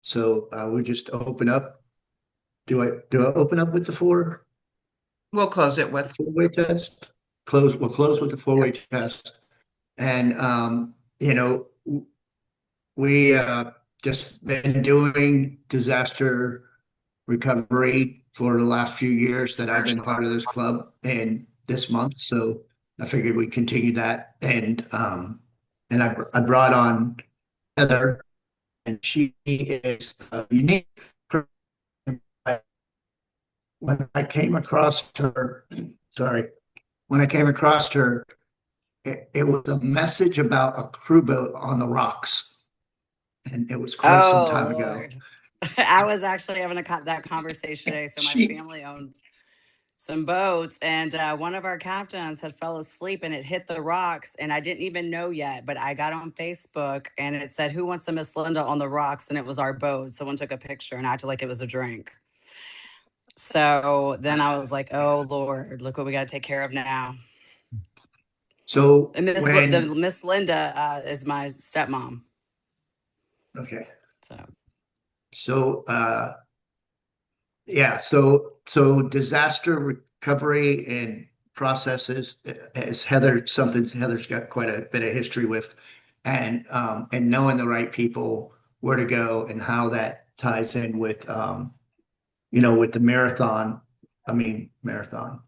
So we just open up. Do I open up with the We'll close it with. four-way test? We'll close with the four-way test. And we just been doing disaster recovery for the last few years that I've been part of this club and this month. So I figured we'd continue that. And I brought on Heather, and she is unique. When I came across her, sorry, when I came across her, it was a message about a crew boat on the rocks, and it was quite some Oh time ago. Lord. I was actually having that conversation today. So my She, family owns some boats, and one of our captains had fell asleep and it hit the rocks, and I didn't even know yet. But I got on Facebook and it said, "Who wants a Miss Linda on the rocks?" And it was our boat. Someone took a picture and acted like it was a drink. So then I was like, "Oh Lord, look what we got to take care of now." so And the when, Miss Linda is my stepmom. okay, So so yeah, so disaster recovery and processes is Heather something Heather's got quite a bit of history with, and knowing the right people, where to go, and how that ties in with with the marathon. I mean marathon,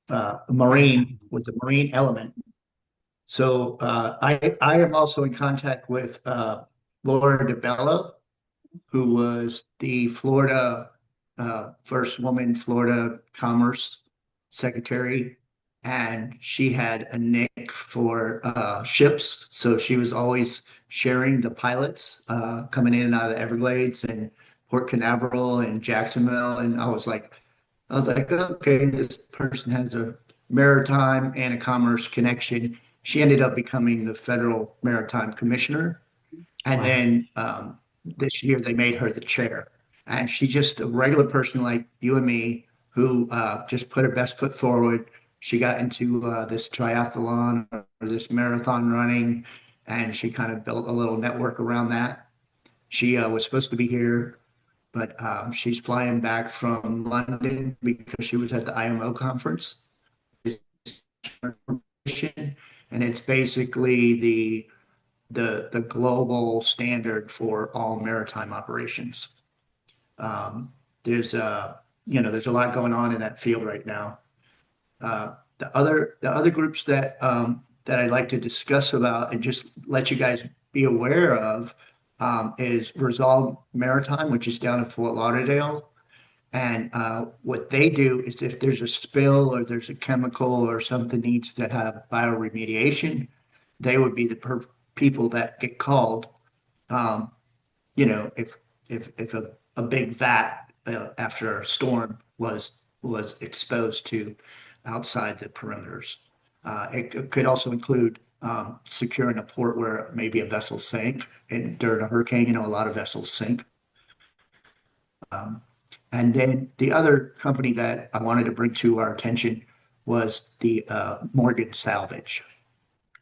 marine maritime. with the marine element. So I am also in contact with Laura DeBello, who was the Florida first woman Florida Commerce Secretary, and she had a nick for ships, so she was always sharing the pilots coming in and out of the Everglades and Port Canaveral and Jacksonville, and I was like, okay, this person has a maritime and a commerce connection. She ended up becoming the federal maritime commissioner, and Wow. then this year they made her the chair. And she's just a regular person like you and me who just put her best foot forward. She got into this triathlon or this marathon running, and she kind of built a little network around that. She was supposed to be here, but she's flying back from London because she was at the IMO conference. And it's basically the global standard for all maritime operations. Um, there's a lot going on in that field right now. The other groups that I'd like to discuss about and just let you guys be aware of is Resolve Maritime, which is down in Fort Lauderdale. And what they do is if there's a spill or there's a chemical or something needs to have bioremediation, they would be the people that get called. Um, if a big vat after a storm was exposed to outside the perimeters. It could also include securing a port where maybe a vessel sank, and during a hurricane, a lot of vessels sink. Um, and then the other company that I wanted to bring to our attention was the Morgan Salvage.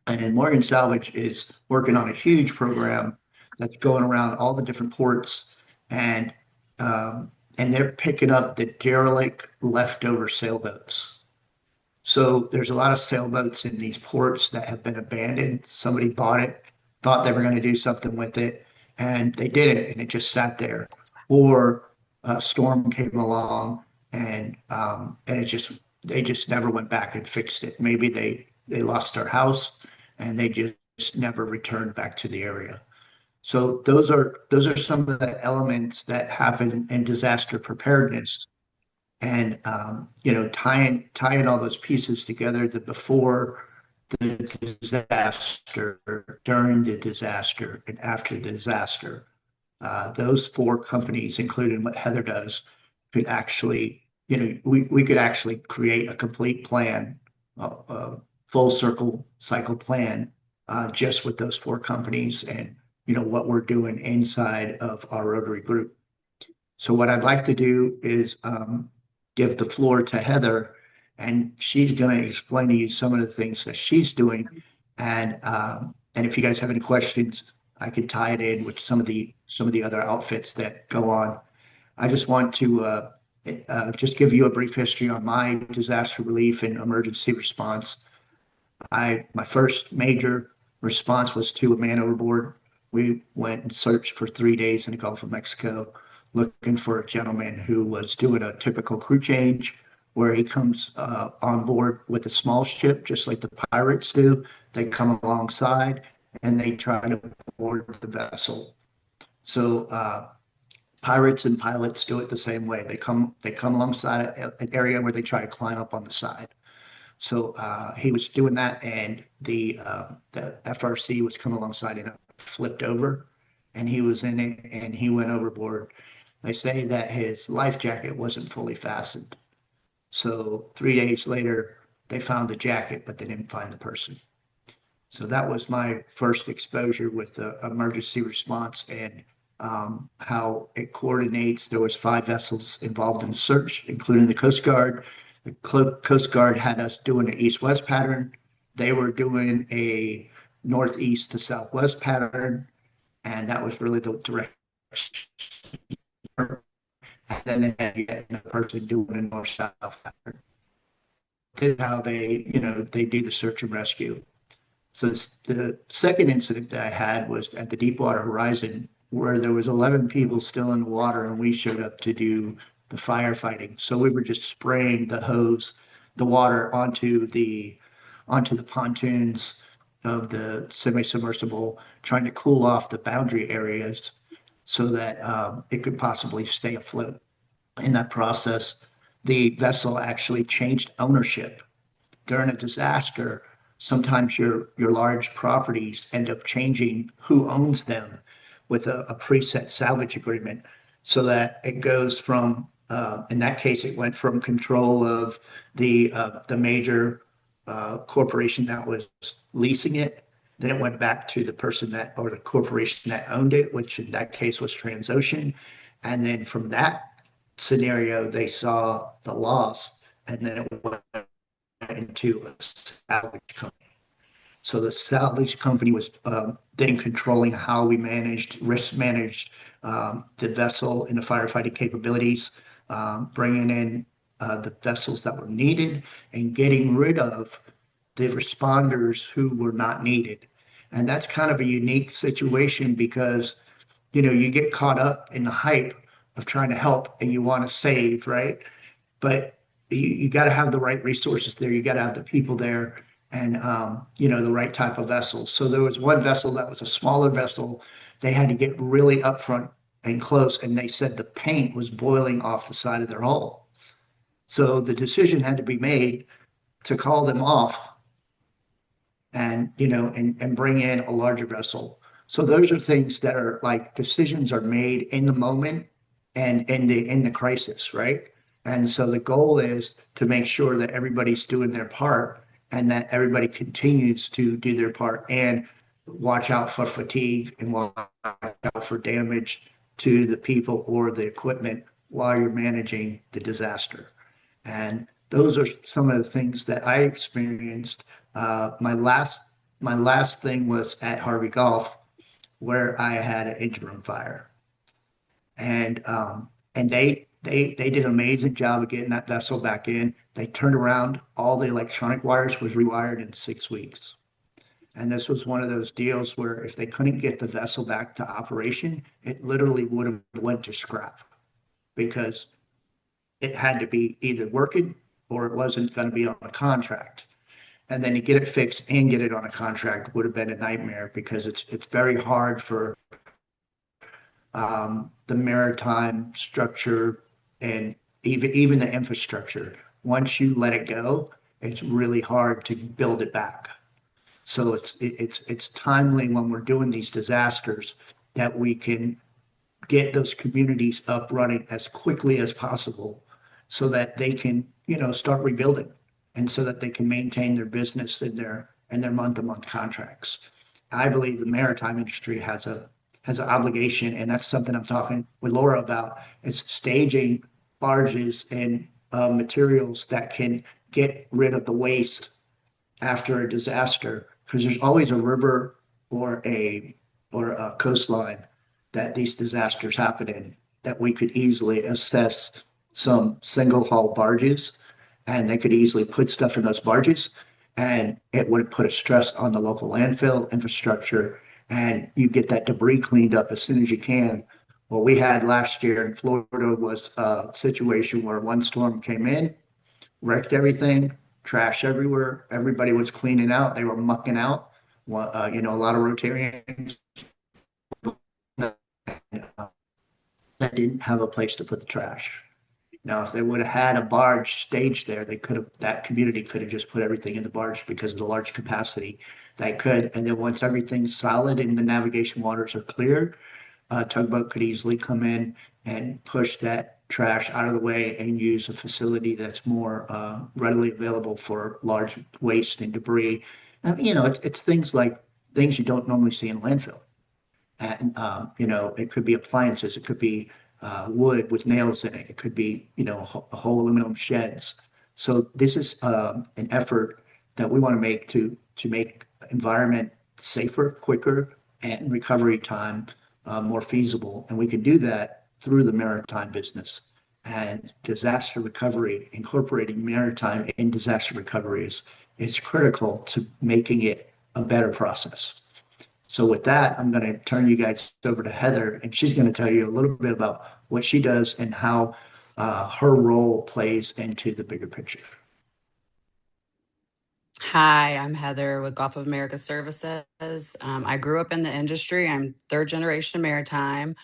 And Morgan Salvage is working on a huge program that's going around all the different ports, and um, and they're picking up the derelict leftover sailboats. So there's a lot of sailboats in these ports that have been abandoned. Somebody bought it, thought they were going to do something with it, and they didn't, and it just sat there. Or a storm came along, and they just never went back and fixed it. Maybe they lost their house, and they just never returned back to the area. So those are some of the elements that happen in disaster preparedness, and tying all those pieces together, the before the disaster, during the disaster, and after the disaster. Those four companies, including what Heather does, could actually, we could actually create a complete plan, a full circle cycle plan, just with those four companies and what we're doing inside of our Rotary group. So what I'd like to do is give the floor to Heather, and she's going to explain to you some of the things that she's doing. And if you guys have any questions, I could tie it in with some of the other outfits that go on. I just want to just give you a brief history on my disaster relief and emergency response. My first major response was to a man overboard. We went and searched for 3 days in the Gulf of Mexico, looking for a gentleman who was doing a typical crew change, where he comes on board with a small ship, just like the pirates do. They come alongside and they try to board the vessel. So pirates and pilots do it the same way. They come alongside an area where they try to climb up on the side. So he was doing that, and the FRC was coming alongside and it flipped over, and he was in it, and he went overboard. They say that his life jacket wasn't fully fastened. So 3 days later, they found the jacket, but they didn't find the person. So that was my first exposure with the emergency response and how it coordinates. There was 5 vessels involved in the search, including the Coast Guard. The Coast Guard had us doing an east-west pattern. They were doing a northeast to southwest pattern, and that was really the direction. And then they had yet another person doing a north-south pattern. This is how they do the search and rescue. So the second incident that I had was at the Deepwater Horizon, where there was 11 people still in the water, and we showed up to do the firefighting. So we were just spraying the water onto the pontoons of the semi-submersible, trying to cool off the boundary areas so that it could possibly stay afloat. In that process, the vessel actually changed ownership. During a disaster, sometimes your large properties end up changing who owns them with a preset salvage agreement, so that it goes from in that case it went from control of the major corporation that was leasing it. Then it went back to the person that, or the corporation that owned it, which in that case was Transocean. And then from that scenario, they saw the loss, and then it went into a salvage company. So the salvage company was then controlling how we risk managed the vessel and the firefighting capabilities, bringing in the vessels that were needed and getting rid of the responders who were not needed. And that's kind of a unique situation because, you get caught up in the hype of trying to help and you want to save, right? But you got to have the right resources there. You got to have the people there and, the right type of vessels. So there was one vessel that was a smaller vessel. They had to get really upfront and close, and they said the paint was boiling off the side of their hull. So the decision had to be made to call them off and, and bring in a larger vessel. So those are things that are like decisions are made in the moment and in the crisis, right? And so the goal is to make sure that everybody's doing their part and that everybody continues to do their part and watch out for fatigue and watch out for damage to the people or the equipment while you're managing the disaster. And those are some of the things that I experienced. My last thing was at Harvey Gulf, where I had an engine room fire, and they did an amazing job of getting that vessel back in. They turned around, all the electronic wires was rewired in 6 weeks. And this was one of those deals where if they couldn't get the vessel back to operation, it literally would have went to scrap because it had to be either working or it wasn't going to be on a contract. And then to get it fixed and get it on a contract would have been a nightmare because it's very hard for the maritime structure and even the infrastructure. Once you let it go, it's really hard to build it back. So it's timely when we're doing these disasters that we can get those communities up running as quickly as possible so that they can, start rebuilding and so that they can maintain their business and their month-to-month contracts. I believe the maritime industry has an obligation, and that's something I'm talking with Laura about, is staging barges and materials that can get rid of the waste after a disaster, because there's always a river or or coastline that these disasters happen in, that we could easily assess some single hull barges, and they could easily put stuff in those barges, and it would put a stress on the local landfill infrastructure, and you get that debris cleaned up as soon as you can. What we had last year in Florida was a situation where one storm came in, wrecked everything, trash everywhere. Everybody was cleaning out. They were mucking out. A lot of Rotarians that didn't have a place to put the trash. Now, if they would have had a barge staged there, that community could have just put everything in the barge because of the large capacity they could. And then once everything's solid and the navigation waters are clear, a tugboat could easily come in and push that trash out of the way and use a facility that's more readily available for large waste and debris. It's things like things you don't normally see in landfill. And, it could be appliances, it could be wood with nails in it, it could be, whole aluminum sheds. So this is an effort that we want to make to make environment safer, quicker, and recovery time more feasible. And we can do that through the maritime business. And disaster recovery, incorporating maritime in disaster recovery is critical to making it a better process. So with that, I'm going to turn you guys over to Heather, and she's going to tell you a little bit about what she does and how her role plays into the bigger picture. Hi, I'm Heather with Gulf of America Services. I grew up in the industry. I'm third generation maritime.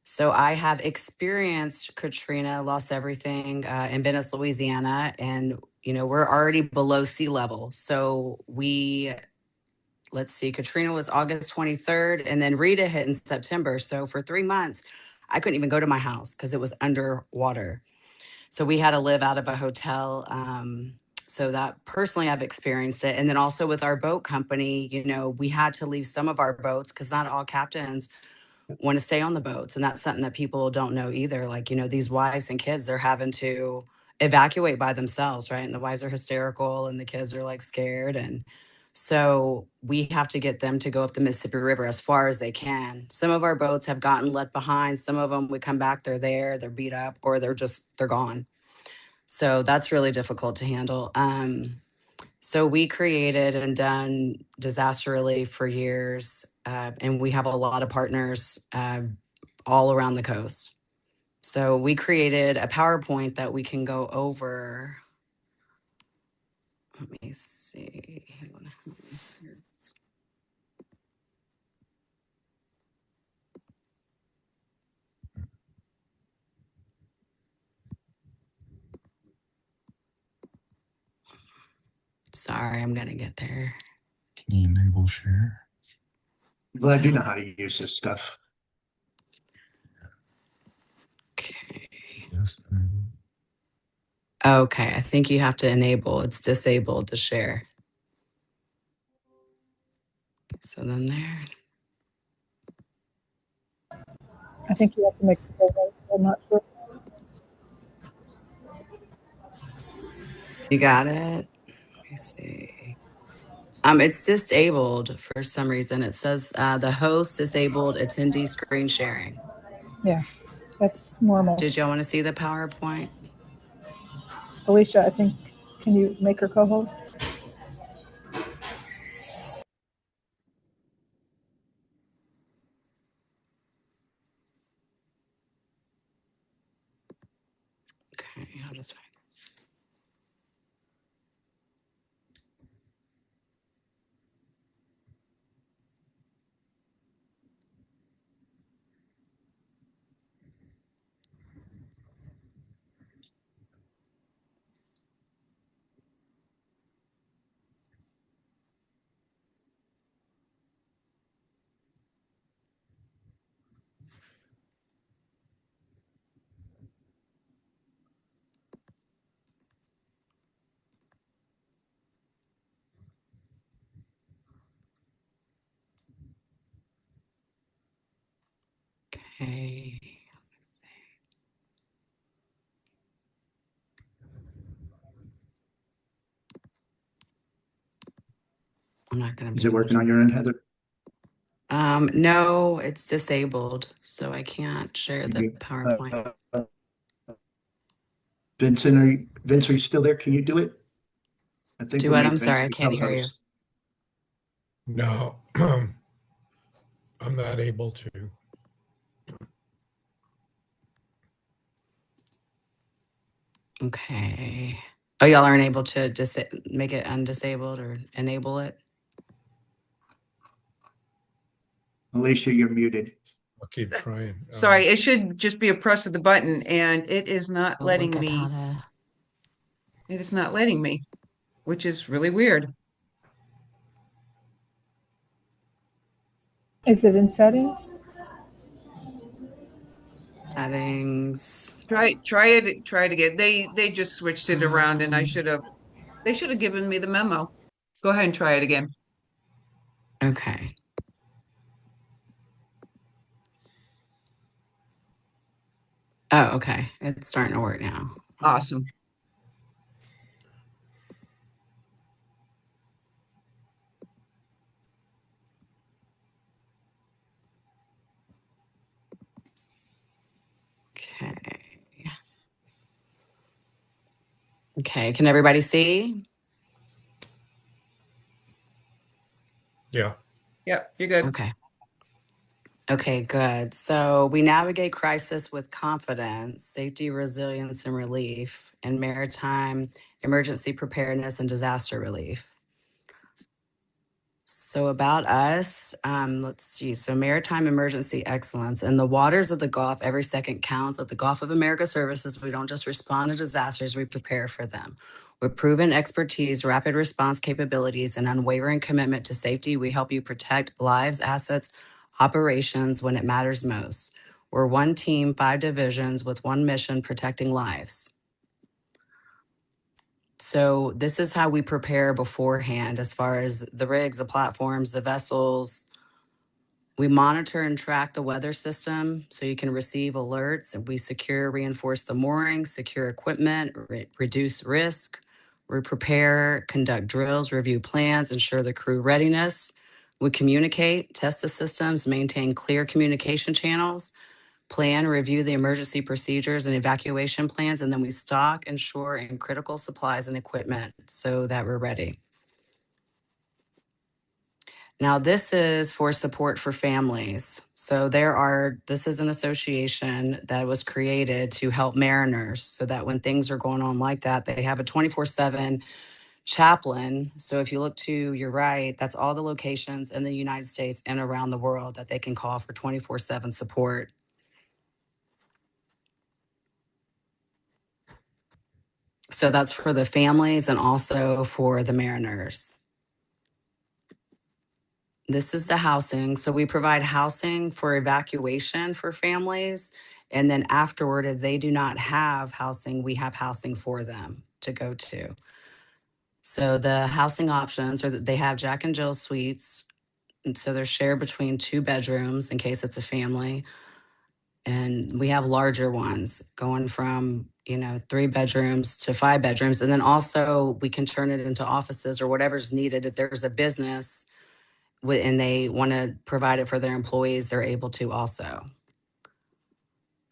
So I have experienced Katrina, lost everything in Venice, Louisiana, and we're already below sea level. So let's see, Katrina was August 23rd, and then Rita hit in September. So for 3 months, I couldn't even go to my house because it was underwater. So we had to live out of a hotel. So that personally, I've experienced it. And then also with our boat company, we had to leave some of our boats because not all captains want to stay on the boats. And that's something that people don't know either. Like, these wives and kids, they're having to evacuate by themselves, right? And the wives are hysterical and the kids are like scared. And so we have to get them to go up the Mississippi River as far as they can. Some of our boats have gotten left behind. Some of them, we come back, they're there, they're beat up, or they're gone. So that's really difficult to handle. So we created and done disaster relief for years, and we have a lot of partners all around the coast. So we created a PowerPoint that we can go over. Let me see. Sorry, I'm going to get there. Can you enable share? I'm glad you know how to use this stuff. Okay. Yes. Okay, I think you have to enable. It's disabled to share. So then there. I think you have to make the co-host. I'm not sure. You got it? Let me see. It's disabled for some reason. It says the host disabled attendee screen sharing. Yeah, that's normal. Did y'all want to see the PowerPoint? Alicia, I think, can you make her co-host? Okay, I'll just find. Okay. I'm not going to. Is it working on your end, Heather? No, it's disabled, so I can't share the You- PowerPoint. Vince, are you still there? Can you do it? I think Do we what? made I'm sorry, Vince I the can't hear you. co-host. No, I'm not able to. Okay. Oh, y'all aren't able to make it undisabled or enable it? Alicia, you're muted. I'll keep trying. Sorry, it should just be a press of the button and it is not I'll letting look up how me, to. it is not letting me, which is really weird. Is it in settings? Settings. Try it again. They just switched it around and Um, they should have given me the memo. Go ahead and try it again. Okay. Oh, okay. It's starting to work now. Awesome. Okay. Okay. Can everybody see? Yeah. Yep, you're good. Okay. Okay, good. So we navigate crisis with confidence, safety, resilience, and relief, and maritime emergency preparedness and disaster relief. So about us, let's see. So maritime emergency excellence in the waters of the Gulf, every second counts. At the Gulf of America Services, we don't just respond to disasters, we prepare for them. With proven expertise, rapid response capabilities, and unwavering commitment to safety, we help you protect lives, assets, operations when it matters most. We're one team, 5 divisions with one mission, protecting lives. So this is how we prepare beforehand as far as the rigs, the platforms, the vessels. We monitor and track the weather system so you can receive alerts. We secure, reinforce the moorings, secure equipment, reduce risk. We prepare, conduct drills, review plans, ensure the crew readiness. We communicate, test the systems, maintain clear communication channels, plan, review the emergency procedures and evacuation plans, and then we stock, ensure, and critical supplies and equipment so that we're ready. Now, this is for support for families. So this is an association that was created to help mariners so that when things are going on like that, they have a 24/7 chaplain. So if you look to your right, that's all the locations in the United States and around the world that they can call for 24/7 support. So that's for the families and also for the mariners. This is the housing. So we provide housing for evacuation for families. And then afterward, if they do not have housing, we have housing for them to go to. So the housing options are that they have Jack and Jill suites. And so they're shared between 2 bedrooms in case it's a family. And we have larger ones going from 3 bedrooms to 5 bedrooms. And then also we can turn it into offices or whatever's needed. If there's a business and they want to provide it for their employees, they're able to also.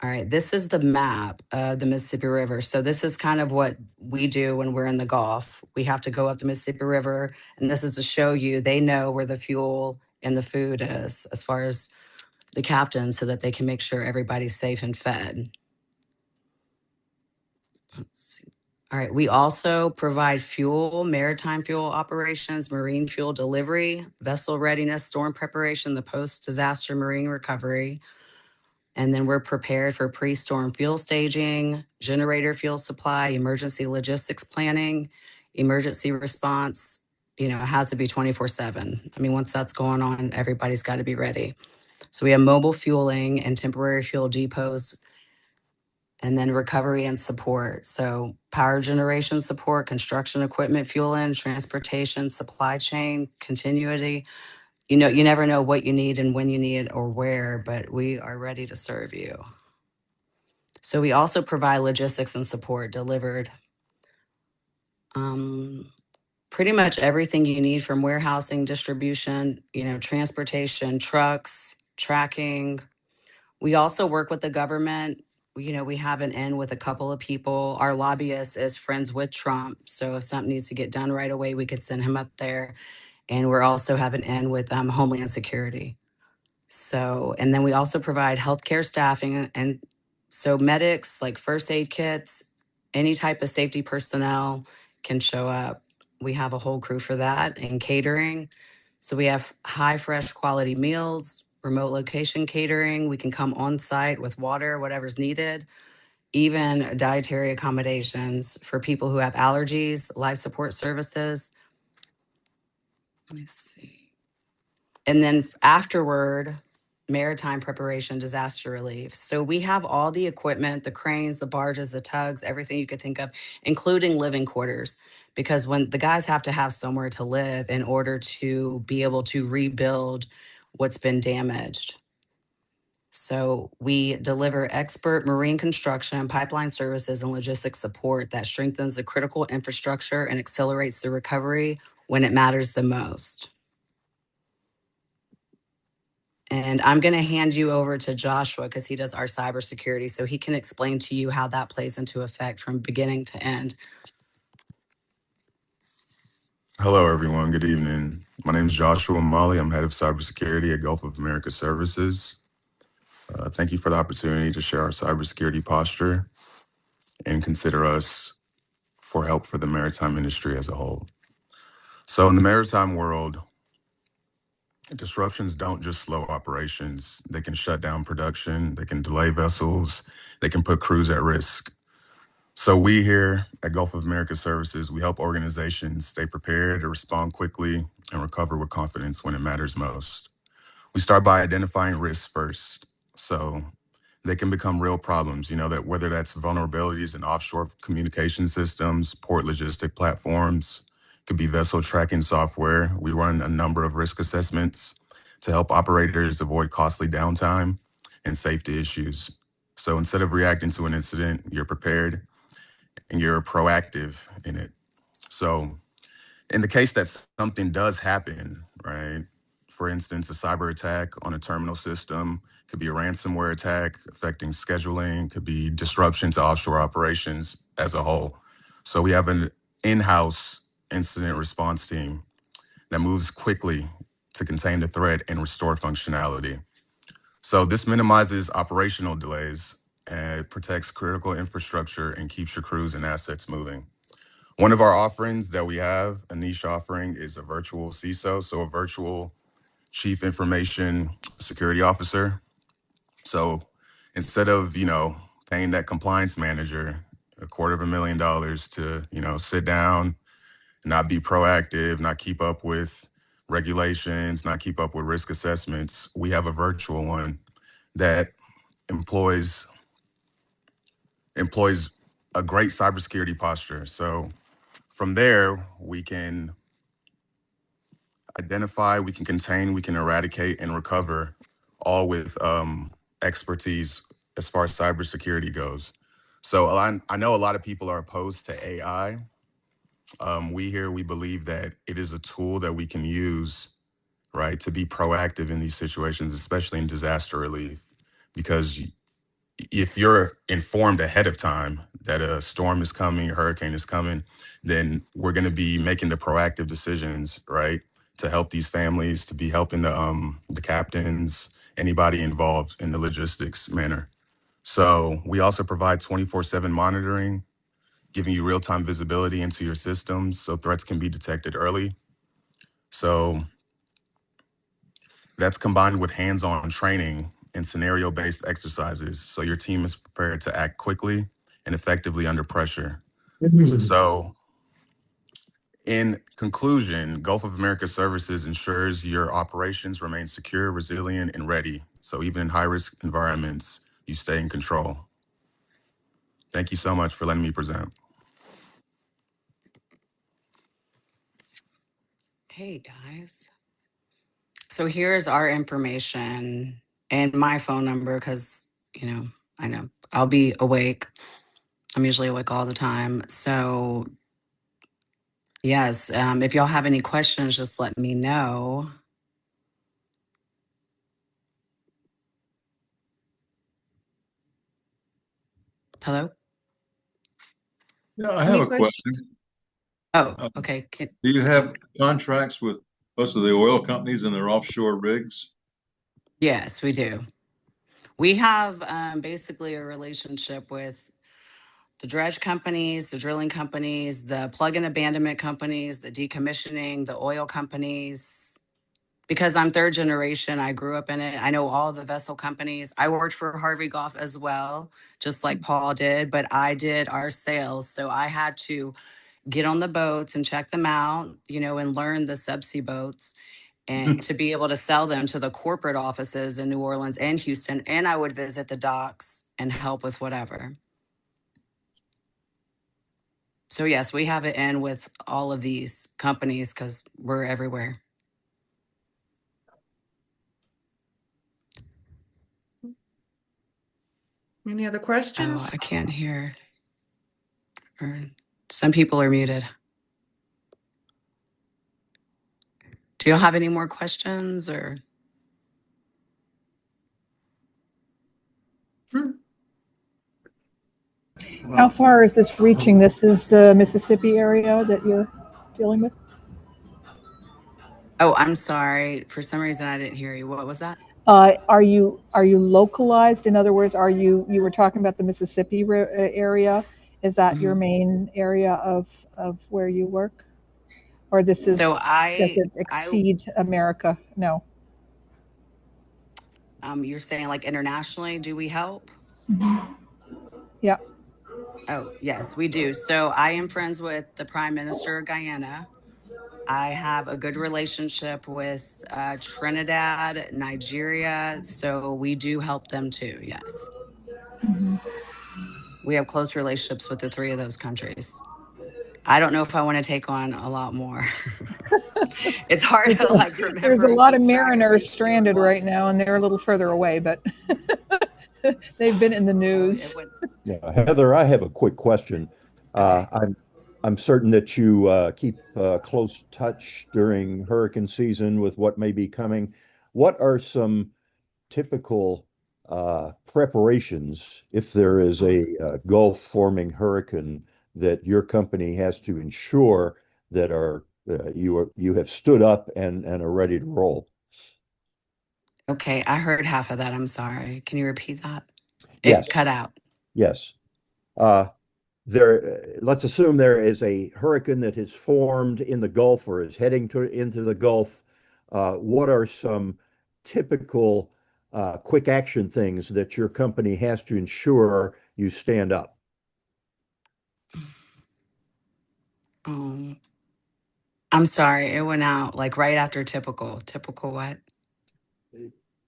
All right, this is the map of the Mississippi River. So this is kind of what we do when we're in the Gulf. We have to go up the Mississippi River, and this is to show you they know where the fuel and the food is as far as the captain so that they can make sure everybody's safe and fed. Let's see. All right, we also provide fuel, maritime fuel operations, marine fuel delivery, vessel readiness, storm preparation, the post-disaster marine recovery. And then we're prepared for pre-storm fuel staging, generator fuel supply, emergency logistics planning, emergency response. It has to be 24/7. I mean, once that's going on, everybody's got to be ready. So we have mobile fueling and temporary fuel depots, and then recovery and support. So power generation support, construction equipment, fueling, transportation, supply chain, continuity. You never know what you need and when you need it or where, but we are ready to serve you. So we also provide logistics and support delivered. pretty much everything you need from warehousing, distribution, transportation, trucks, tracking. We also work with the government. We have an in with a couple of people. Our lobbyist is friends with Trump. So if something needs to get done right away, we could send him up there. And we're also have an in with Homeland Security. So, and then we also provide healthcare staffing. And so medics, like first aid kits, any type of safety personnel can show up. We have a whole crew for that, and catering. So we have high, fresh quality meals, remote location catering. We can come on site with water, whatever's needed, even dietary accommodations for people who have allergies, life support services. Let me see. And then afterward, maritime preparation, disaster relief. So we have all the equipment, the cranes, the barges, the tugs, everything you could think of, including living quarters, because when the guys have to have somewhere to live in order to be able to rebuild what's been damaged. So we deliver expert marine construction, pipeline services, and logistics support that strengthens the critical infrastructure and accelerates the recovery when it matters the most. And I'm going to hand you over to Joshua because he does our cybersecurity, so he can explain to you how that plays into effect from beginning to end. Hello, everyone. Good evening. My name is Joshua Molly. I'm head of cybersecurity at Gulf of America Services. Thank you for the opportunity to share our cybersecurity posture and consider us for help for the maritime industry as a whole. So in the maritime world, disruptions don't just slow operations. They can shut down production, they can delay vessels, they can put crews at risk. So we here at Gulf of America Services, we help organizations stay prepared to respond quickly and recover with confidence when it matters most. We start by identifying risks first. So they can become real problems, that whether that's vulnerabilities in offshore communication systems, port logistic platforms, could be vessel tracking software. We run a number of risk assessments to help operators avoid costly downtime and safety issues. So instead of reacting to an incident, you're prepared and you're proactive in it. So in the case that something does happen, right? For instance, a cyber attack on a terminal system, could be a ransomware attack affecting scheduling, could be disruption to offshore operations as a whole. So we have an in-house incident response team that moves quickly to contain the threat and restore functionality. So this minimizes operational delays and protects critical infrastructure and keeps your crews and assets moving. One of our offerings that we have, a niche offering, is a virtual CISO, so a virtual Chief Information Security Officer. So instead of, paying that compliance manager $250,000 to, sit down, not be proactive, not keep up with regulations, not keep up with risk assessments, we have a virtual one that employs a great cybersecurity posture. So from there, we can identify, we can contain, we can eradicate and recover, all with expertise as far as cybersecurity goes. So I know a lot of people are opposed to AI. We believe that it is a tool that we can use, right, to be proactive in these situations, especially in disaster relief, because if you're informed ahead of time that a storm is coming, a hurricane is coming, then we're going to be making the proactive decisions, right, to help these families, to be helping the captains, anybody involved in the logistics manner. So we also provide 24/7 monitoring, giving you real-time visibility into your systems so threats can be detected early. So that's combined with hands-on training and scenario-based exercises, so your team is prepared to act quickly and effectively under pressure. So in conclusion, Gulf of America Services ensures your operations remain secure, resilient, and ready. So even in high-risk environments, you stay in control. Thank you so much for letting me present. Hey, guys. So here's our information and my phone number because, I know I'll be awake. I'm usually awake all the time. So Yes. If y'all have any questions, just let me know. Hello? Yeah, I have Any a questions? question. Oh, Uh, okay. Do you have contracts with most of the oil companies and their offshore rigs? Yes, we do. We have basically a relationship with the dredge companies, the drilling companies, the plug and abandonment companies, the decommissioning, the oil companies. Because I'm third generation, I grew up in it. I know all the vessel companies. I worked for Harvey Golf as well, just like Paul did, but I did our sales. So I had to get on the boats and check them out, and learn the subsea boats and to be able to sell them to the corporate offices in New Orleans and Houston. And I would visit the docks and help with whatever. So yes, we have it in with all of these companies because we're everywhere. Any other Oh, questions? I can't hear. Or some people are muted. Do you have any more questions or? How far is this reaching? This is the Mississippi area that you're dealing with? Oh, I'm sorry. For some reason, I didn't hear you. What was that? Are you localized? In other words, you were talking about the Mississippi area? Is that your Mhm. main area of where you work? Or does So it exceed America? No. you're saying like internationally, do we help? Yeah. Oh, yes, we do. So I am friends with the Prime Minister of Guyana. I have a good relationship with Trinidad, Nigeria. So we do help them too. Yes. We have close relationships with the three of those countries. I don't know if I want to take on a lot more. It's hard to like There's remember a and lot of keep track of mariners who's doing stranded what. right now, and they're a little further away, but they've been in the Oh, it news. would. Yeah, Heather, I have a quick question. Okay. I'm certain that you keep close touch during hurricane season with what may be coming. What are some typical preparations if there is a Gulf forming hurricane that your company has to ensure that you have stood up and are ready to roll? Okay. I heard half of that. I'm sorry. Can you repeat that? It Yes, cut out. yes. Let's assume there is a hurricane that has formed in the Gulf or is heading into the Gulf. What are some typical quick action things that your company has to ensure you stand up? Um, I'm sorry. It went out like right after typical. Typical what?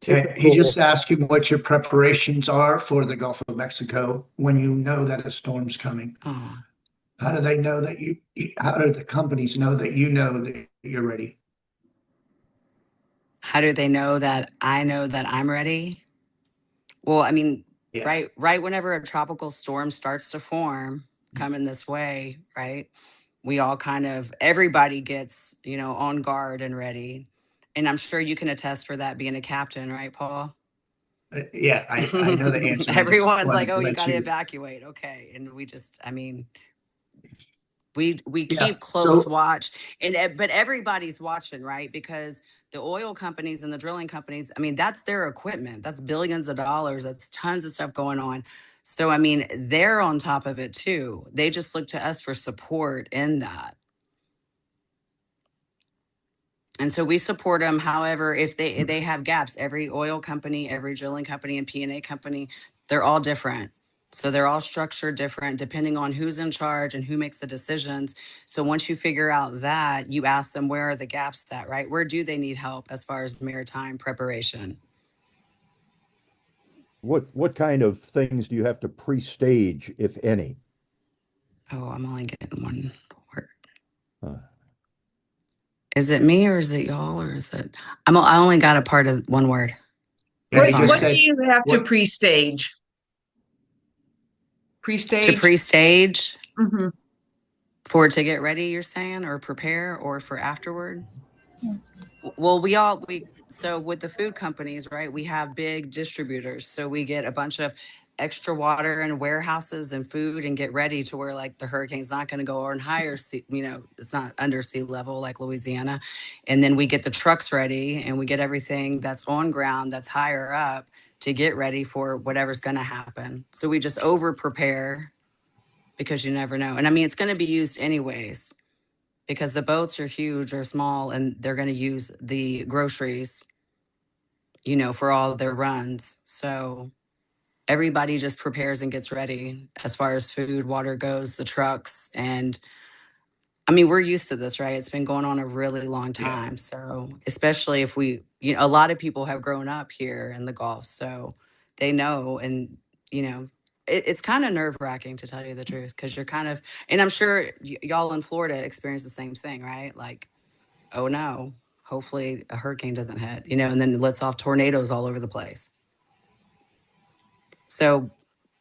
Yeah, he just Typical, asked you what your preparations are for the Gulf of Mexico when you know that a storm's coming. Oh, How do they know that how do the companies know that you know that you're ready? how do they know that I know that I'm ready? Well, I mean, Yeah. right whenever a tropical storm starts to form, coming this way, right? We all kind of everybody gets, on guard and ready. And I'm sure you can attest for that being a captain, right, Paul? Yeah, I know the answer. I just Everyone's like, wanted "Oh, to you let got to you. evacuate." Okay. And we just, I mean, we keep Yes. close watch but everybody's watching, right? Because the oil companies and the drilling companies, I mean, that's their equipment. That's billions of dollars. That's tons of stuff going on. So I mean, they're on top of it too. They just look to us for support in that. And so we support them. However, if they have gaps, every oil company, every drilling company, and P&A company, they're all different. So they're all structured different depending on who's in charge and who makes the decisions. So once you figure out that, you ask them where are the gaps at, right? Where do they need help as far as maritime preparation? what kind of things do you have to pre-stage, if any? Oh, I'm only getting one word. Uh, Is it me or is it y'all or is it? I only got a part of one word. Yeah, What he just what do said Sorry. you have to what pre-stage? To Pre-stage? pre-stage, Mhm. For to get ready, you're saying, or prepare, or for afterward? Yeah. Well, so with the food companies, right, we have big distributors. So we get a bunch of extra water and warehouses and food and get ready to where like the hurricane's not going to go on higher sea, it's not under sea level like Louisiana. And then we get the trucks ready and we get everything that's on ground that's higher up to get ready for whatever's going to happen. So we just over prepare because you never know. And I mean, it's going to be used anyways because the boats are huge or small and they're going to use the groceries, for all of their runs. So everybody just prepares and gets ready as far as food, water goes, the trucks. And I mean, we're used to this, right? It's been going on a really long time. So especially if a lot of people have grown up here in the Gulf, so they know, and, it's kind of nerve wracking to tell you the truth, because you're kind of, and I'm sure y'all in Florida experience the same thing, right? Like, oh no, hopefully a hurricane doesn't hit, and then it lets off tornadoes all over the place. So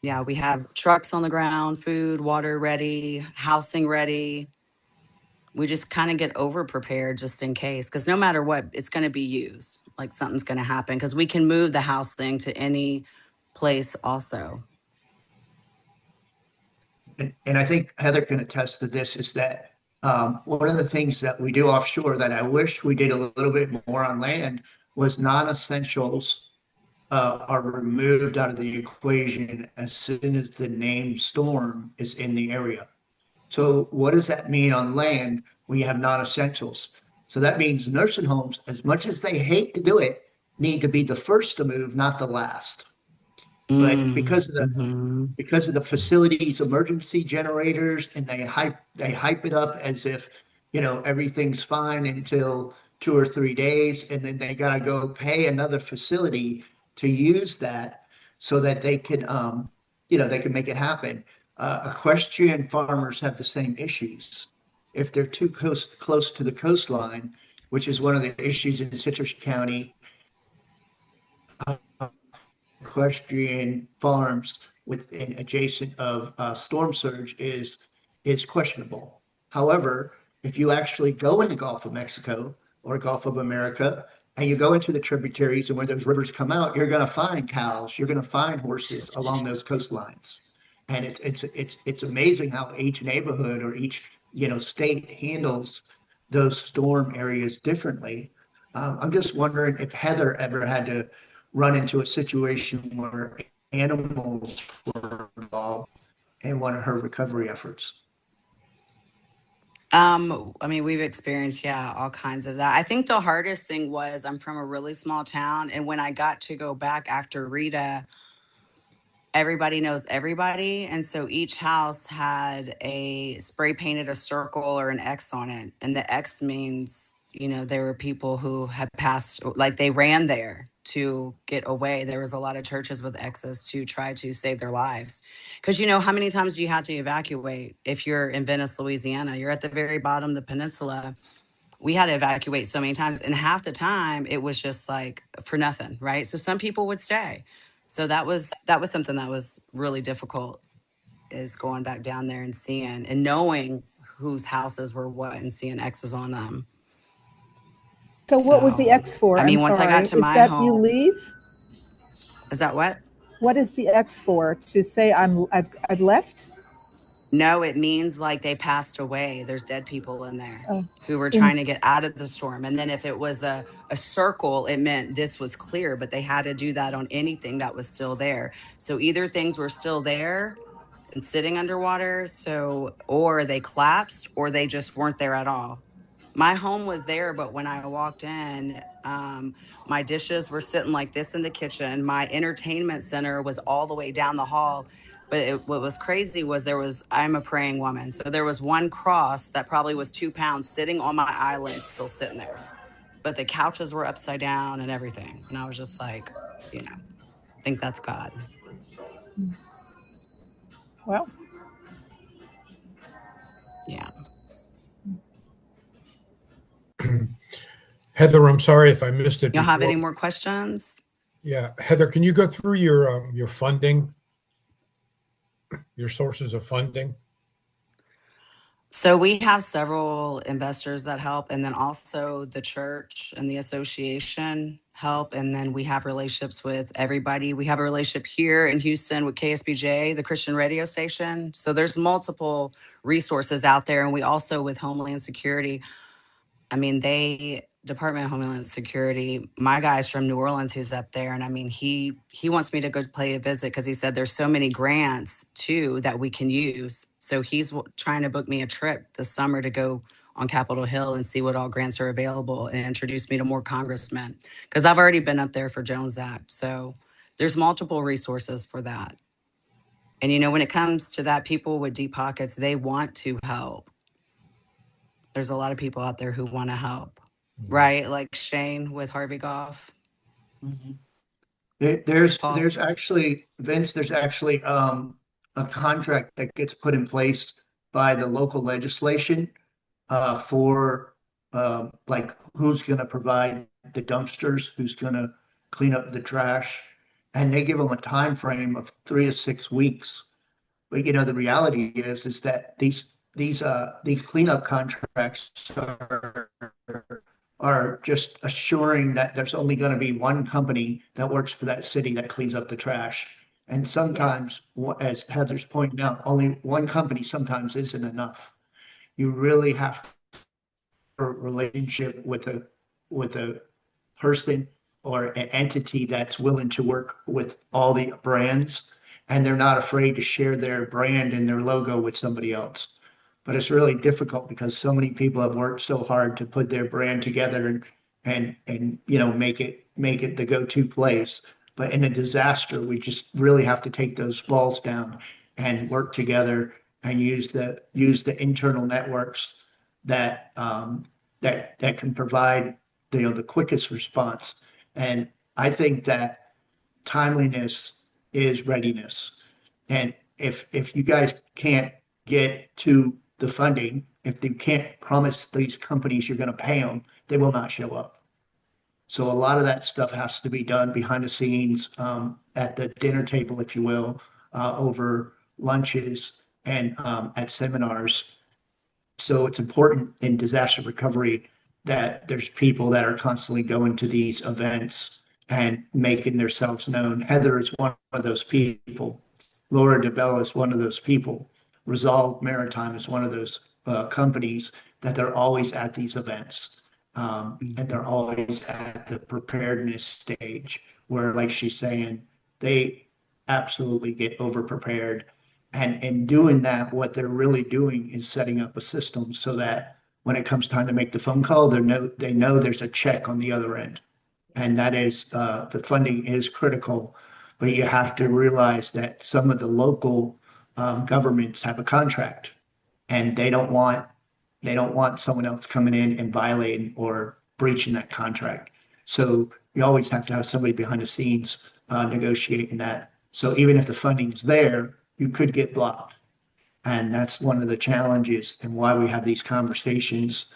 yeah, we have trucks on the ground, food, water ready, housing ready. We just kind of get over prepared just in case, because no matter what, it's going to be used. Like something's going to happen, because we can move the house thing to any place also. And I think Heather can attest to this, is that one of the things that we do offshore that I wish we did a little bit more on land was non-essentials are removed out of the equation as soon as the named storm is in the area. So what does that mean on land when you have non-essentials? So that means nursing homes, as much as they hate to do it, need to be the first to move, not the last. But because of the facility's emergency generators, and they hype it up as if everything's fine until 2 or 3 days, and then they gotta go pay another facility to use that so that they can they can make it happen. Equestrian farmers have the same issues. If they're too close to the coastline, which is one of the issues in Citrus County, equestrian farms within adjacent of storm surge is questionable. However, if you actually go in the Gulf of Mexico or Gulf of America and you go into the tributaries and where those rivers come out, you're going to find cows, you're going to find horses along those coastlines. And it's amazing how each neighborhood or each state handles those storm areas differently. I'm just wondering if Heather ever had to run into a situation where animals were involved in one of her recovery efforts. I mean, we've experienced, all kinds of that. I think the hardest thing was I'm from a really small town. And when I got to go back after Rita, everybody knows everybody. And so each house had a spray painted a circle or an X on it. And the X means, there were people who had passed, like they ran there to get away. There was a lot of churches with X's to try to save their lives. Because how many times do you have to evacuate? If you're in Venice, Louisiana, you're at the very bottom of the peninsula. We had to evacuate so many times. And half the time it was just like for nothing, right? So some people would stay. So that was something that was really difficult, is going back down there and seeing and knowing whose houses were what and seeing X's on them. So what was the X for? I mean, I'm once sorry. I got to my Is that home, you leave? Is that what? What is the X for? To say I've left? No, it means like they passed away. There's dead people in there who were in- trying to get out of the storm. And then if it was a circle, it meant this was clear, but they had to do that on anything that was still there. So either things were still there and sitting underwater, or they collapsed, or they just weren't there at all. My home was there, but when I walked in, my dishes were sitting like this in the kitchen. My entertainment center was all the way down the hall. But what was crazy was I'm a praying woman. So there was one cross that probably was 2 pounds sitting on my island, still sitting there. But the couches were upside down and everything. And I was just like, I think that's God. Well, Yeah. Heather, I'm sorry if I missed it Y'all have before. any more questions? Yeah, Heather, can you go through your funding, your sources of funding? So we have several investors that help, and then also the church and the association help. And then we have relationships with everybody. We have a relationship here in Houston with KSBJ, the Christian radio station. So there's multiple resources out there. And we also with Homeland Security. I mean, Department of Homeland Security, my guy's from New Orleans who's up there. And I mean, he wants me to go play a visit because he said there's so many grants too that we can use. So he's trying to book me a trip this summer to go on Capitol Hill and see what all grants are available and introduce me to more congressmen because I've already been up there for Jones Act. So there's multiple resources for that. And, you know, when it comes to that, people with deep pockets, they want to help. There's a lot of people out there who want to help, right? Like Shane with Harvey Goff. There's Paul? there's actually, Vince, there's actually a contract that gets put in place by the local legislation for like who's going to provide the dumpsters, who's going to clean up the trash, and they give them a time frame of 3 to 6 weeks. But you know, the reality is that these cleanup contracts are just assuring that there's only going to be one company that works for that city that cleans up the trash. And sometimes, as Heather's pointing out, only one company sometimes isn't enough. You really have a relationship with a person or an entity that's willing to work with all the brands, and they're not afraid to share their brand and their logo with somebody else. But it's really difficult because so many people have worked so hard to put their brand together and you know make it the go-to place. But in a disaster, we just really have to take those walls down and work together and use the internal networks that that can provide the quickest response. And I think that timeliness is readiness. And if you guys can't get to the funding, if they can't promise these companies you're going to pay them, they will not show up. So a lot of that stuff has to be done behind the scenes, at the dinner table, if you will, over lunches and at seminars. So it's important in disaster recovery that there's people that are constantly going to these events and making themselves known. Heather is one of those people. Laura DeBella is one of those people. Resolve Maritime is one of those companies that they're always at these events. And they're always at the preparedness stage where, like she's saying, they absolutely get over prepared. And in doing that, what they're really doing is setting up a system so that when it comes time to make the phone call, they know there's a check on the other end. And that is, the funding is critical, but you have to realize that some of the local governments have a contract and they don't want someone else coming in and violating or breaching that contract. So you always have to have somebody behind the scenes negotiating that. So even if the funding's there, you could get blocked. And that's one of the challenges and why we have these conversations,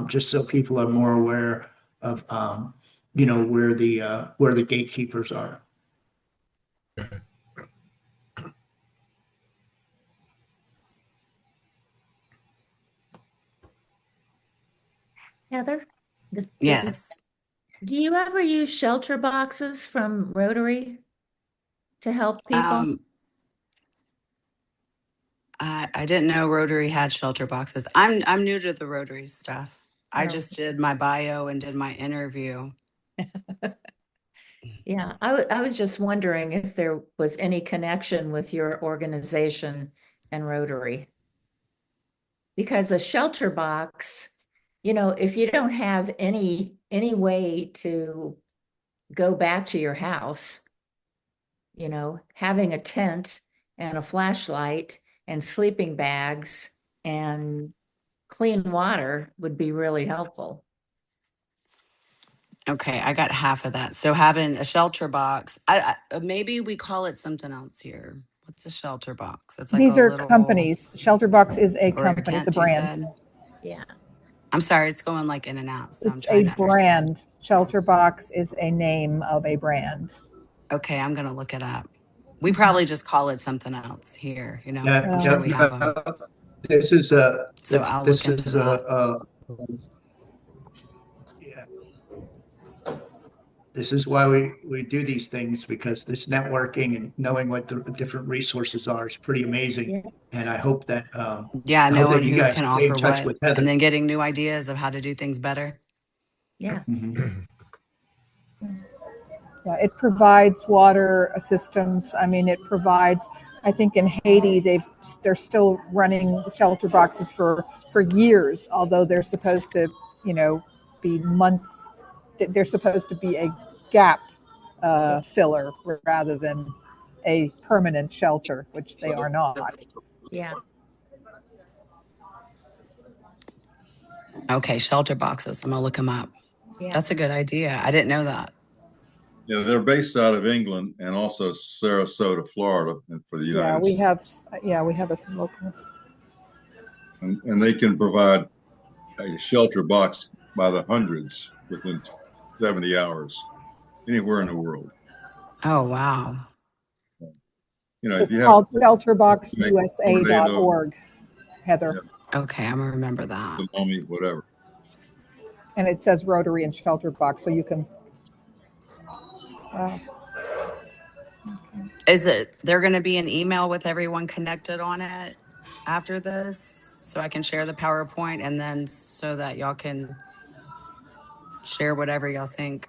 just so people are more aware of where the gatekeepers are. Heather? Yes. Do you ever use shelter boxes from Rotary to help people? I didn't know Rotary had shelter boxes. I'm new to the Rotary stuff. I Oh. just did my bio and did my interview. Yeah, I was just wondering if there was any connection with your organization and Rotary. Because a shelter box, if you don't have any way to go back to your house, having a tent and a flashlight and sleeping bags and clean water would be really helpful. Okay, I got half of that. So having a shelter box, I maybe we call it something else here. What's a shelter box? It's like These a are little, companies. Shelter Box is a or a company, it's tent, a you brand. said? Yeah. I'm sorry, it's going like in and out. So I'm It's trying a to understand. brand. Shelter Box is a name of a brand. Okay, I'm gonna look it up. We probably just call it something else here, Yeah, I'm sure we have them. This is a, So this, I'll this look into is that. yeah. This is why we do these things, because this networking and knowing what the different resources are is pretty amazing. Yeah. And I hope that, Yeah, I hope that knowing you who guys can stay in offer touch what, with Heather. and then getting new ideas of how to do things better. Yeah. Mhm. Yeah, it provides water systems. I mean, it provides, I think in Haiti, they're still running shelter boxes for years, although they're supposed to, be they're supposed to be a gap filler rather than a permanent shelter, which they are not. Yeah. Okay, shelter boxes. I'm gonna look them up. Yeah. That's a good idea. I didn't know that. Yeah, they're based out of England and also Sarasota, Florida, and for the Yeah, United we States. have a local. And they can provide a shelter box by the hundreds within 70 hours anywhere in the world. Oh, wow. You know, if It's you have called tornado, shelterboxusa.org, Heather, Okay, I'm gonna remember that. tsunami, whatever. and it says Rotary and Shelter Box, so you can. Is it there gonna be an email with everyone connected on it after this? So I can share the PowerPoint and then so that y'all can share whatever y'all think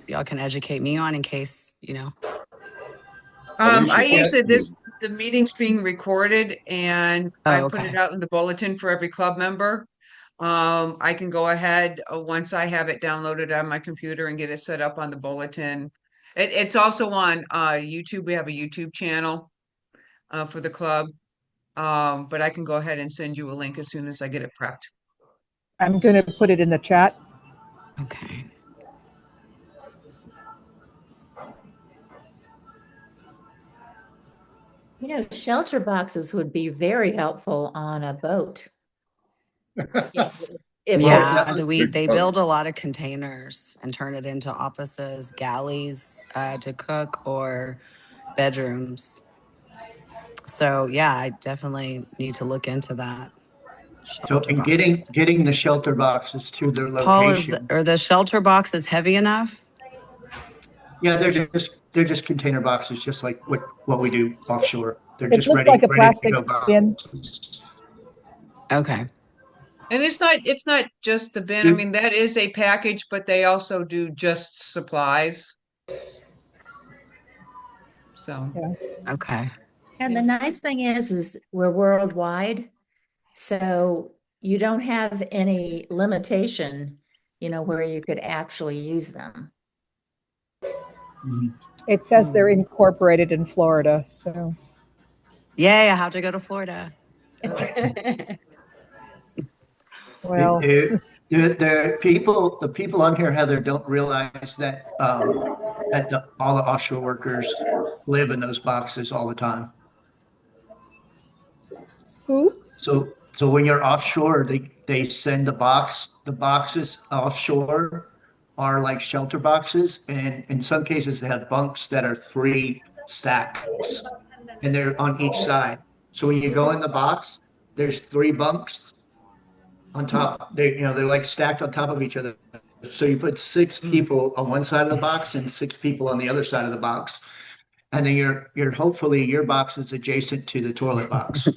y'all can educate me on in case, Alicia, I what- usually the meeting's being recorded and Oh, I put okay. it out in the bulletin for every club member. I can go ahead once I have it downloaded on my computer and get it set up on the bulletin. It's also on YouTube. We have a YouTube channel for the club. But I can go ahead and send you a link as soon as I get it prepped. I'm going to put it in the chat. Okay. Shelter boxes would be very helpful on a boat. Yeah, they build a lot of containers and turn it into offices, galleys to cook, or bedrooms. So yeah, I definitely need to look into that. So, and getting the shelter boxes to their Paul, location. are the shelter boxes heavy enough? Yeah, they're just container boxes, just like what we do offshore. They're It just looks like a ready to plastic go bin. boxes. Okay. And it's not just the bin. I mean, that is a package, but they also do just supplies. So, Okay. And the nice thing is we're worldwide, so you don't have any limitation, where you could actually use them. It says they're incorporated in Florida, so. Yay, I have to go to Florida. Well, The people on here, Heather, don't realize that all the offshore workers live in those boxes all the time. who? So when you're offshore, they send the boxes offshore are like shelter boxes, and in some cases they have bunks that are 3 stacks, and they're on each side. So when you go in the box, there's 3 bunks on top. They're like stacked on top of each other. So you put 6 people on one side of the box and 6 people on the other side of the box. And then you're hopefully your box is adjacent to the toilet box.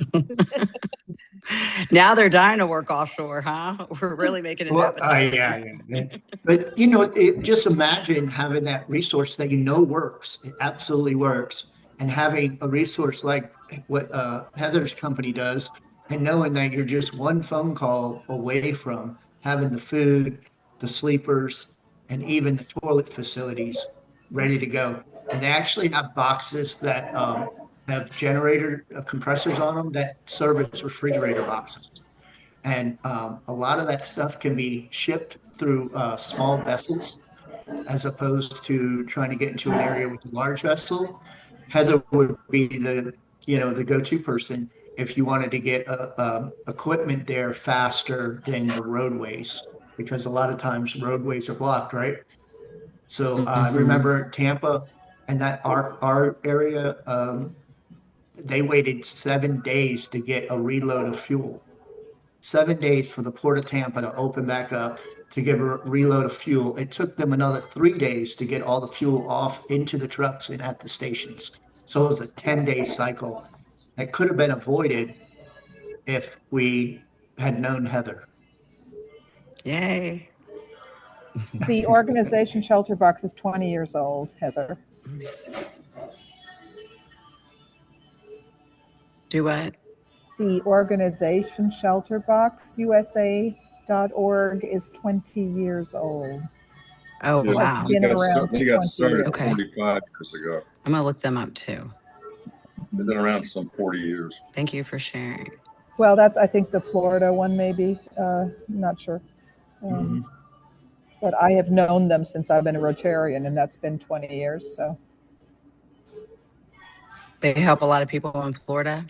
Now they're dying to work offshore, huh? We're really making it Well, appetizing. yeah. But just imagine having that resource that works. It absolutely works. And having a resource like what Heather's company does, and knowing that you're just one phone call away from having the food, the sleepers, and even the toilet facilities ready to go. And they actually have boxes that have generator compressors on them that serve as refrigerator boxes. And a lot of that stuff can be shipped through small vessels as opposed to trying to get into an area with a large vessel. Heather would be the go-to person if you wanted to get equipment there faster than the roadways, because a lot of times roadways are blocked, right? So I remember Tampa and that our area, they waited 7 days to get a reload of fuel. 7 days for the Port of Tampa to open back up to give a reload of fuel. It took them another 3 days to get all the fuel off into the trucks and at the stations. So it was a 10-day cycle that could have been avoided if we had known Heather. Yay. The organization Shelter Box is 20 years old, Heather. Do what? The organization Shelter Box USA.org is 20 years old. Oh, Yeah, wow. Been around they for got 20 started years. Okay. 45 years ago. I'm going to look them up too. They've been around for some 40 years. Thank you for sharing. Well, that's, I think, the Florida one, maybe. Not sure. But I have known them since I've been a Rotarian, and that's been 20 years. So, They help a lot of people in Florida.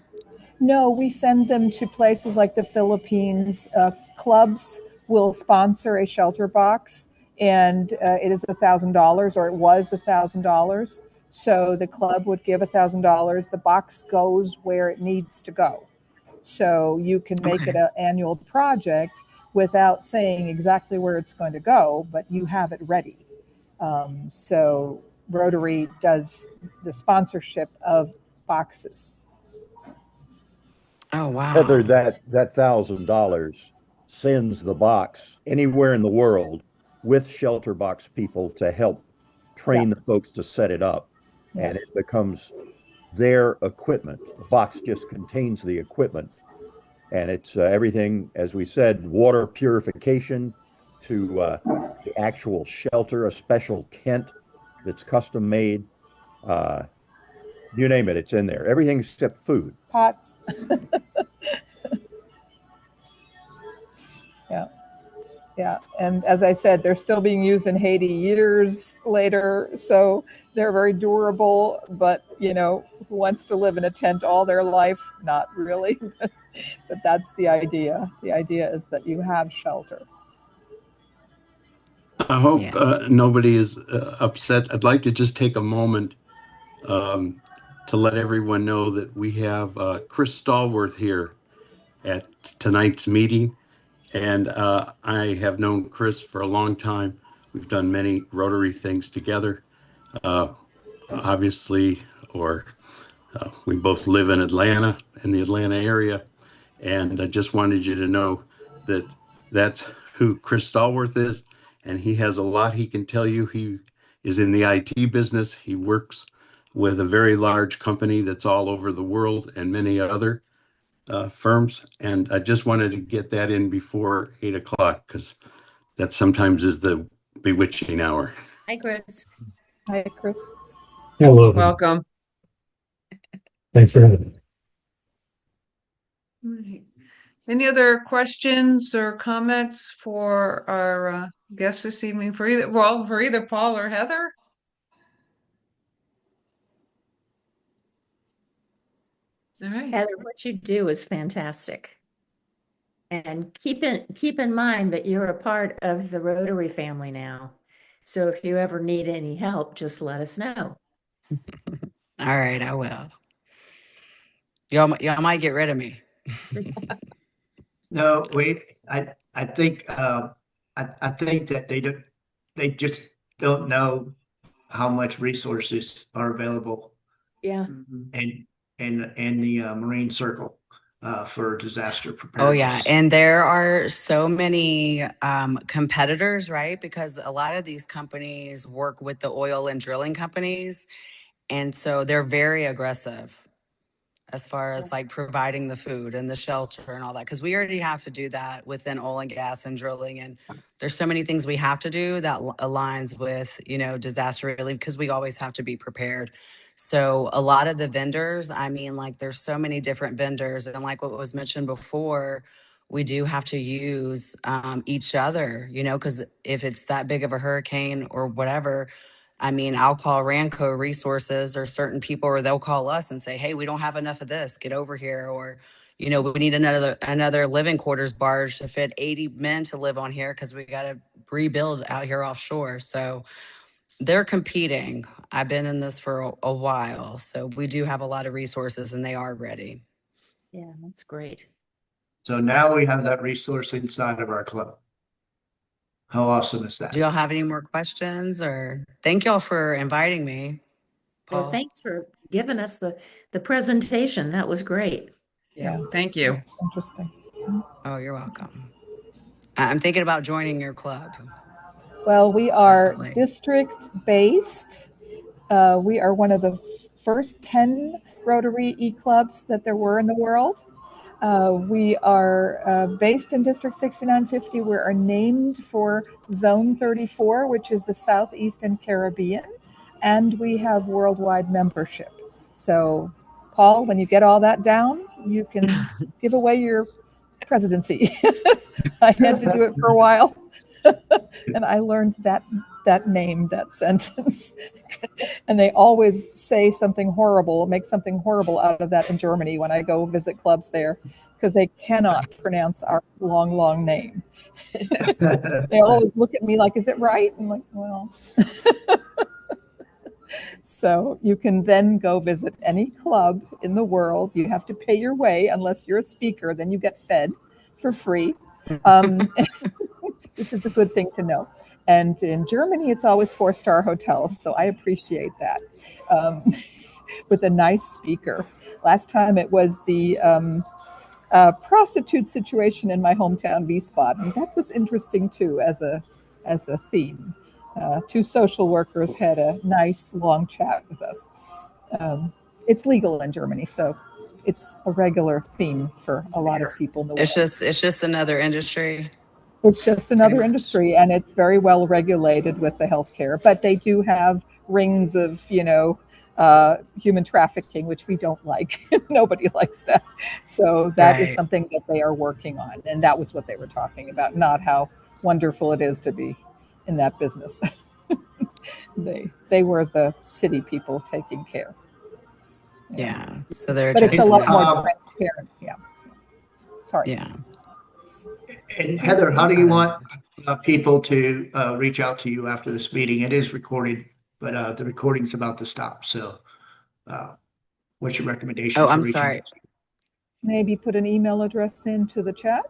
no, we send them to places like the Philippines. Clubs will sponsor a shelter box, and it is $1,000, or it was $1,000. So the club would give $1,000. The box goes where it needs to go. So you can make Okay. it an annual project without saying exactly where it's going to go, but you have it ready. So Rotary does the sponsorship of boxes. Oh, wow. Heather, that $1,000 sends the box anywhere in the world with Shelter Box people to help train the folks to set it up. And it becomes their equipment. The box just contains the equipment. And it's everything, as we said, water purification to the actual shelter, a special tent that's custom made. You name it, it's in there. Everything except food. Pots. Yeah. And as I said, they're still being used in Haiti years later. So they're very durable, but who wants to live in a tent all their life? Not really. But that's the idea. The idea is that you have shelter. I hope Yeah. nobody is upset. I'd like to just take a moment to let everyone know that we have Chris Stallworth here at tonight's meeting. And I have known Chris for a long time. We've done many Rotary things together, obviously, we both live in Atlanta, in the Atlanta area. And I just wanted you to know that that's who Chris Stallworth is. And he has a lot he can tell you. He is in the IT business. He works with a very large company that's all over the world and many other firms. And I just wanted to get that in before 8 o'clock because that sometimes is the bewitching hour. Hi, Chris. Hi, Chris. Hello. Welcome. Thanks for having me. Right. Any other questions or comments for our guests this evening for either Paul or Heather? All right. Heather, what you do is fantastic. And keep in mind that you're a part of the Rotary family now. So if you ever need any help, just let us know. All right, I will. Y'all might get rid of me. No, I think that they just don't know how much resources are available Yeah. in the Marine Circle for disaster preparedness. Oh, yeah. And there are so many competitors, right? Because a lot of these companies work with the oil and drilling companies. And so they're very aggressive as far as like providing the food and the shelter and all that. Because we already have to do that within oil and gas and drilling. And there's so many things we have to do that aligns with, disaster relief because we always have to be prepared. So a lot of the vendors, like there's so many different vendors. And like what was mentioned before, we do have to use each other, because if it's that big of a hurricane or whatever, I'll call Ranco Resources or certain people, or they'll call us and say, hey, we don't have enough of this, get over here. Or, we need another living quarters barge to fit 80 men to live on here because we got to rebuild out here offshore. So They're competing. I've been in this for a while, so we do have a lot of resources and they are ready. Yeah, that's great. So now we have that resource inside of our club. How awesome is that? Do y'all have any more questions, or thank y'all for inviting me? Well, Paul? thanks for giving us the presentation. That was great. Yeah, thank you. Interesting. Oh, you're welcome. I'm thinking about joining your club. Well, we are Definitely. district-based. We are one of the first 10 Rotary e-clubs that there were in the world. We are based in District 6950. We are named for Zone 34, which is the Southeastern Caribbean, and we have worldwide membership. So, Paul, when you get all that down, you can give away your presidency. I had to do it for a while, and I learned that name, that sentence. And they always say something horrible, make something horrible out of that in Germany when I go visit clubs there, because they cannot pronounce our long name. They always look at me like, is it right? I'm like, well. So you can then go visit any club in the world. You have to pay your way unless you're a speaker, then you get fed for free. This is a good thing to know. And in Germany, it's always 4-star hotels. So I appreciate that, with a nice speaker. Last time it was the prostitute situation in my hometown, Wiesbaden. That was interesting too, as a theme. 2 social workers had a nice long chat with us. It's legal in Germany, so it's a regular theme for a lot of people in the world. It's just another industry. It's just another industry, and it's very well regulated with the healthcare. But they do have rings of, human trafficking, which we don't like. Nobody likes that. So that is something that they are working on, and that was what they were talking about, not how wonderful it is to be in that business. They were the city people taking care. Yeah. So they're but just it's a lot more transparent. Yeah. Sorry. Yeah. And Heather, how do you want people to reach out to you after this meeting? It is recorded, but the recording's about to stop. So what's your recommendation? Oh, for I'm reaching sorry. out? Maybe put an email address into the chat.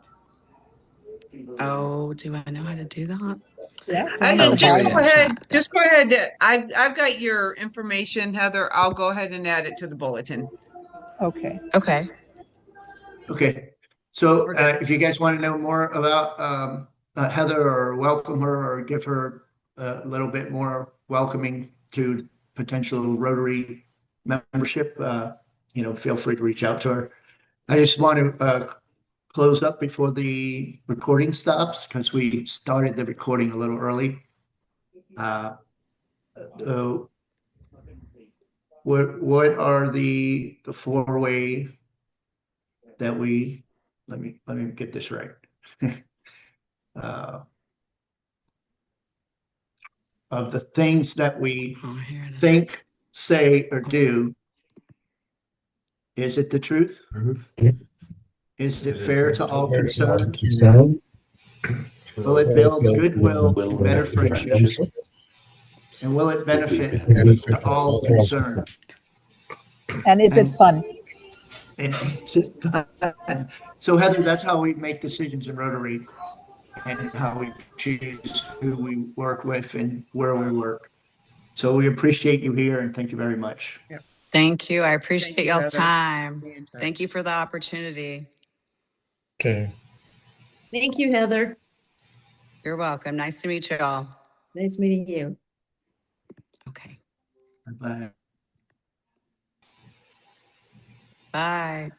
Oh, do I know how to do that? Yeah. Just here go it is. ahead. Just go ahead. I've got your information, Heather. I'll go ahead and add it to the bulletin. Okay. Okay. Okay. So We're good. if you guys want to know more about Heather, or welcome her, or give her a little bit more welcoming to potential Rotary membership, feel free to reach out to her. I just want to close up before the recording stops, because we started the recording a little early. What are the 4-way that we, let me get this right. Of the things that we think, say, or do, is it the truth? Is it fair to all concerned? Will it build goodwill and better friendships? And will it benefit to all concerned? And is it fun? So Heather, that's how we make decisions in Rotary, and how we choose who we work with and where we work. So we appreciate you here, and thank you very much. Yep. Thank you. I appreciate you, y'all's Heather. time. Be in touch. Thank you for the opportunity. Okay. Thank you, Heather. You're welcome. Nice to meet you all. Nice meeting you. Okay. Bye. Bye.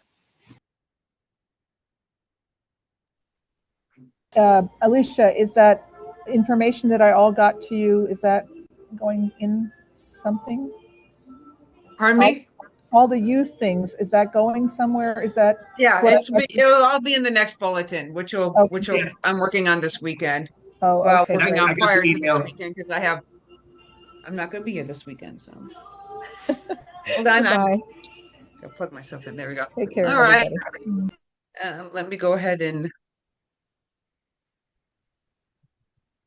Alicia, is that information that I all got to you, is that going in something? Pardon me? All the youth things, is that going somewhere? Is that? Yeah, what I'll be in the next bulletin, which I'm working on this weekend. Oh, Well, okay. working I on got the prior to this email. weekend, because I'm not going to be here this weekend. So hold on, Bye. I'll plug myself in. There we go. Take care. All right. Everybody. Let me go ahead and